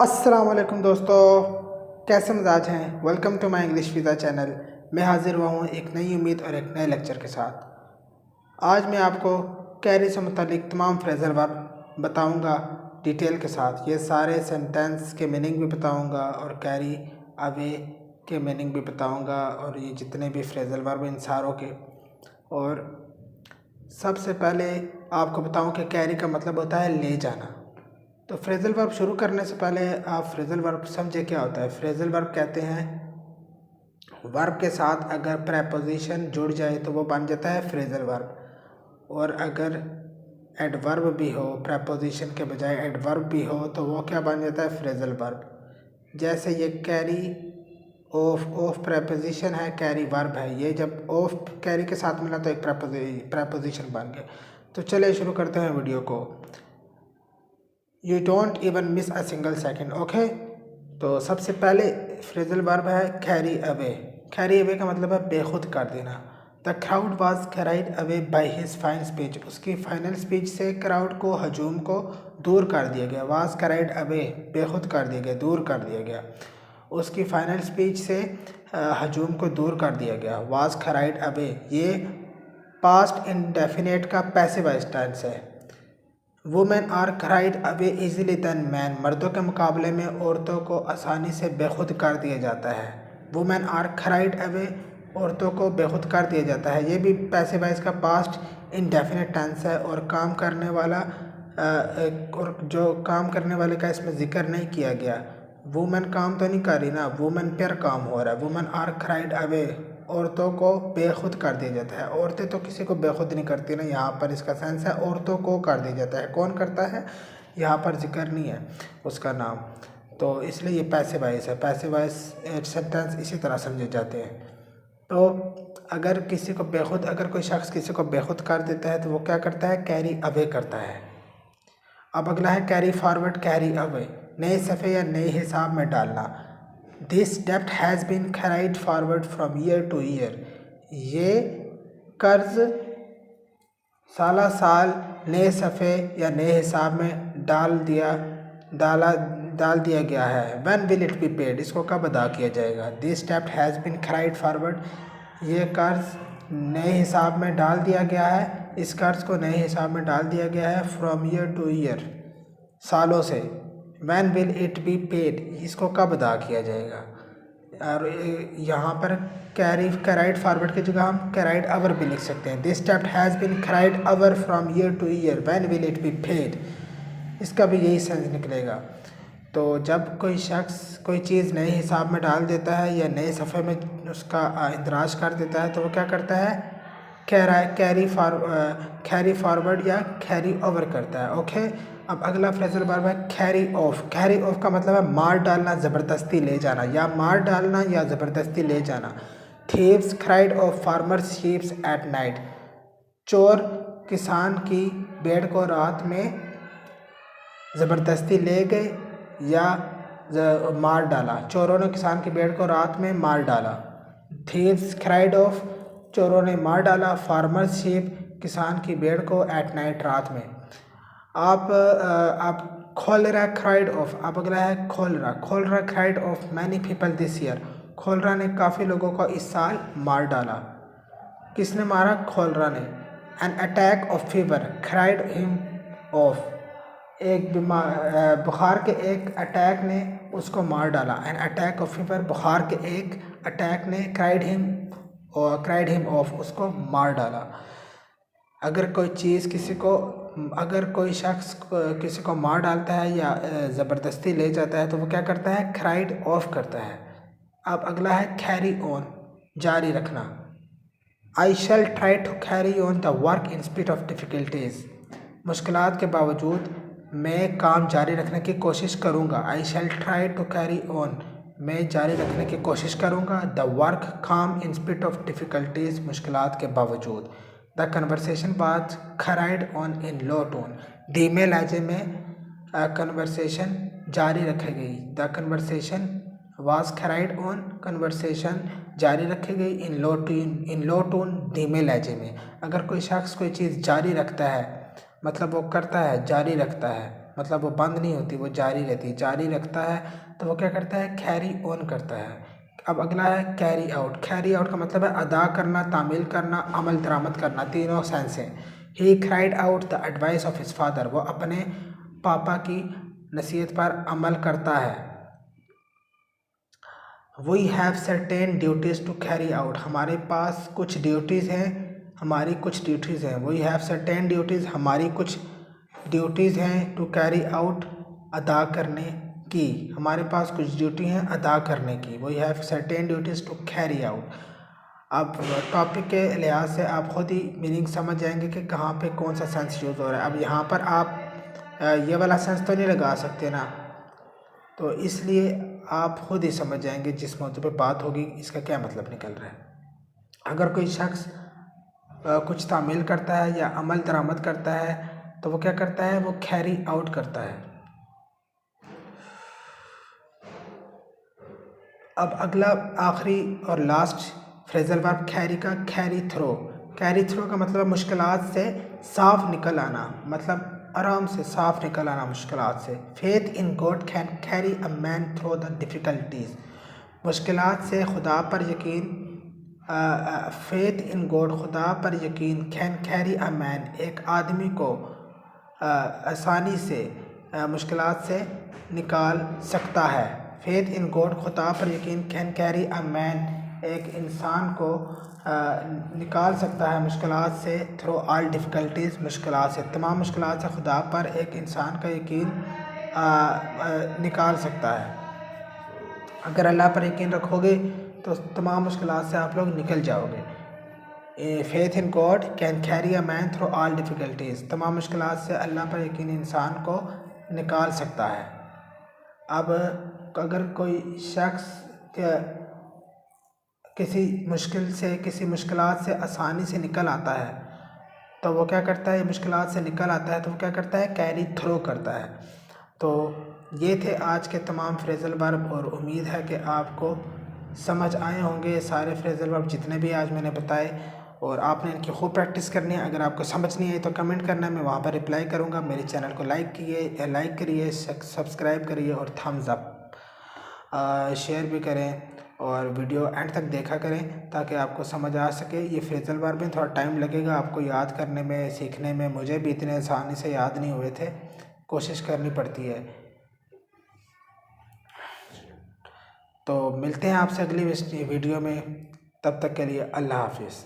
अस्सलाम वालेकुम दोस्तों, कैसे मिजाज हैं। Welcome to my English visa channel. मैं हाज़िर हुआ हूँ एक नई उम्मीद और एक नए लेक्चर के साथ। आज मैं आपको कैरी से मुतालिक तमाम फ्रेजल वर्ब बताऊँगा डिटेल के साथ। ये सारे सेंटेंस के मीनिंग भी बताऊँगा और कैरी अवे के मीनिंग भी बताऊँगा और ये जितने भी फ्रेजल वर्ब इन सारों के। और सबसे पहले आपको बताऊँ कि कैरी का मतलब होता है ले जाना। तो फ्रेजल वर्ब शुरू करने से पहले आप फ्रेजल वर्ब समझे क्या होता है। फ्रेजल वर्ब कहते हैं वर्ब के साथ अगर प्रेपोजिशन जुड़ जाए तो वो बन जाता है फ्रेजल वर्ब, और अगर एडवर्ब भी हो, प्रेपोजिशन के बजाय एडवर्ब भी हो, तो वो क्या बन जाता है फ्रेजल वर्ब। जैसे ये कैरी ऑफ प्रेपोजिशन है, कैरी वर्ब है। ये जब ऑफ कैरी के साथ मिला तो एक प्रेपोजिशन बन गया। तो चलिए शुरू करते हैं वीडियो को। You don't even miss a single second. Okay, तो सबसे पहले फ्रेजल वर्ब है कैरी अवे। कैरी अवे का मतलब है बेखुद कर देना। The crowd was carried away by his fine speech. उसकी फाइनल स्पीच से क्राउड को, हजूम को दूर कर दिया गया। वाज कैरिड अवे बेखुद कर दिया गया, दूर कर दिया गया। उसकी फाइनल स्पीच से हजूम को दूर कर दिया गया। वाज कैरिड अवे ये पास्ट इंडेफिनेट का पैसिव टेंस है। Women are cried away easily than man. मर्दों के मुकाबले में औरतों को आसानी से बेखुद कर दिया जाता है। वुमेन आर क्राइड अवे औरतों को बेखुद कर दिया जाता है। ये भी पैसिव वॉइस का पास्ट इंडेफिनिट टेंस है और काम करने वाला और जो काम करने वाले का इसमें जिक्र नहीं किया गया। वुमेन काम तो नहीं कर रही ना, वुमेन पर काम हो रहा है। वुमेन आर क्राइड अवे औरतों को बेखुद कर दिया जाता है। औरतें तो किसी को बेखुद नहीं करती ना, यहाँ पर इसका सेंस है औरतों को कर दिया जाता है। कौन करता है यहाँ पर जिक्र नहीं है उसका नाम, तो इसलिए ये पैसिव वॉइस है। पैसिव वॉइस सेंटेंस इसी तरह समझे जाते हैं। तो अगर किसी को बेखुद, अगर कोई शख्स किसी को बेखुद कर देता है तो वो क्या करता है, कैरी अवे करता है। अब अगला है कैरी फॉरवर्ड, कैरी अवे नए सफ़े या नए हिसाब में डालना। दिस डेप्ट has been carried forward from year to year. ये कर्ज साला साल नए सफ़े या नए हिसाब में डाल दिया गया है। When will it be paid, इसको कब अदा किया जाएगा। दिस डेप्ट हैज़ बीन कैरिड फॉरवर्ड, ये कर्ज नए हिसाब में डाल दिया गया है। इस कर्ज को नए हिसाब में डाल दिया गया है फ्रॉम ईयर टू ईयर, सालों से। When will it be paid, इसको कब अदा किया जाएगा। और यहाँ पर कैराइड फॉरवर्ड की जगह हम कैराइड अवर भी लिख सकते हैं। दिस डेप्ट has been carried over from year to year, when will it be paid, इसका भी यही सेंस निकलेगा। तो जब कोई शख्स कोई चीज़ नए हिसाब में डाल देता है या नए सफ़े में उसका इंदराज कर देता है तो वो क्या करता है, कैरी फॉरवर्ड या कैरी ओवर करता है। ओके, अब अगला फ्रेजल वर्ब है कैरी ऑफ। कैरी ऑफ का मतलब है मार डालना, ज़बरदस्ती ले जाना, या मार डालना या ज़बरदस्ती ले जाना। Thieves cried of farmers sheeps at night. चोर किसान की भेड़ को रात में ज़बरदस्ती ले गए या मार डाला। चोरों ने किसान की भेड़ को रात में मार डाला। थीव्स क्राइड ऑफ, चोरों ने मार डाला। फार्मर्स शीप, किसान की भेड़ को एट नाइट, रात में। आप खोलरा क्राइड ऑफ। अब अगला है cholera. Cholera cried of many people this year. Cholera ने काफ़ी लोगों को इस साल मार डाला। किसने मारा, खोलरा ने। An attack of fever cried him of. एक बुखार के एक अटैक ने उसको मार डाला। एन अटैक ऑफ फीवर, बुखार के एक अटैक ने क्राइड हिम ऑफ, उसको मार डाला। अगर कोई चीज़ किसी को, अगर कोई शख्स किसी को मार डालता है या ज़बरदस्ती ले जाता है तो वो क्या करता है, क्राइड ऑफ करता है। अब अगला है कैरी ऑन, जारी रखना। I shall try to carry on the work in spite of difficulties. मुश्किलात के बावजूद मैं काम जारी रखने की कोशिश करूँगा। आई shall try to carry on, मैं जारी रखने की कोशिश करूँगा। द वर्क, काम, इन स्पिट ऑफ डिफ़िकल्टीज़, मुश्किलात के बावजूद। The conversation was carried on in low tone. धीमे लहजे में कन्वर्सेशन जारी रखी गई। The conversation was carried on, conversation जारी रखी गई इन लो टोन, धीमे लहजे में। अगर कोई शख्स कोई चीज़ जारी रखता है मतलब वो करता है, जारी रखता है, मतलब वो बंद नहीं होती, वो जारी रहती, जारी रखता है, तो वो क्या करता है, कैरी ऑन करता है। अब अगला है कैरी आउट। कैरी आउट का मतलब है अदा करना, तामील करना, अमल दरामद करना, तीनों सेंस हैं। He cried out the advice of his father, वो अपने पापा की नसीहत पर अमल करता है। We have certain duties to carry out, हमारे पास कुछ ड्यूटीज़ हैं, हमारी कुछ ड्यूटीज़ हैं। वी हैव सर्टेन ड्यूटीज़, हमारी कुछ ड्यूटीज़ हैं, टू कैरी आउट, अदा करने की, हमारे पास कुछ ड्यूटी हैं अदा करने की। We have certain duties to carry out. अब टॉपिक के लिहाज से आप खुद ही मीनिंग समझ जाएंगे कि कहाँ पे कौन सा सेंस यूज़ हो रहा है। अब यहाँ पर आप ये वाला सेंस तो नहीं लगा सकते ना, तो इसलिए आप खुद ही समझ जाएंगे जिस मौजू पे बात होगी इसका क्या मतलब निकल रहा है। अगर कोई शख्स कुछ तामील करता है या अमल दरामद करता है तो वो क्या करता है, वो कैरी आउट करता है। अब अगला आखिरी और लास्ट फ्रेजल वर्ब कैरी का, कैरी थ्रो। कैरी थ्रो का मतलब मुश्किलात से साफ निकल आना, मतलब आराम से साफ निकल आना मुश्किलात से। Faith in God can carry a man through the difficulties, मुश्किलात से खुदा पर यकीन, फेथ इन गॉड खुदा पर यकीन, कैन कैरी अ मैन एक आदमी को आसानी से मुश्किलात से निकाल सकता है। फेथ इन गॉड खुदा पर यकीन, कैन कैरी अ मैन एक इंसान को निकाल सकता है मुश्किलात से, थ्रू ऑल डिफ़िकल्टीज़ मुश्किलात से, तमाम मुश्किलात से खुदा पर एक इंसान का यकीन निकाल सकता है। अगर अल्लाह पर यकीन रखोगे तो तमाम मुश्किलात से आप लोग निकल जाओगे। Faith in God can carry a man through all difficulties, तमाम मुश्किलात से अल्लाह पर यकीन इंसान को निकाल सकता है। अब अगर कोई शख्स किसी मुश्किल से, किसी मुश्किलात से आसानी से निकल आता है तो वो क्या करता है, मुश्किलात से निकल आता है तो वो क्या करता है, कैरी थ्रो करता है। तो ये थे आज के तमाम फ्रेजल वर्ब और उम्मीद है कि आपको समझ आए होंगे सारे फ्रेजल वर्ब जितने भी आज मैंने बताए, और आपने इनकी खूब प्रैक्टिस करनी है। अगर आपको समझ नहीं आई तो कमेंट करना, मैं वहाँ पर रिप्लाई करूँगा। मेरे चैनल को लाइक करिए, सब्सक्राइब करिए और थम्स अप शेयर भी करें, और वीडियो एंड तक देखा करें ताकि आपको समझ आ सके। ये फ्रेजल वर्ब में थोड़ा टाइम लगेगा आपको याद करने में, सीखने में, मुझे भी इतने आसानी से याद नहीं हुए थे, कोशिश करनी पड़ती है। तो मिलते हैं आपसे अगली वीडियो में, तब तक के लिए अल्लाह हाफिज़।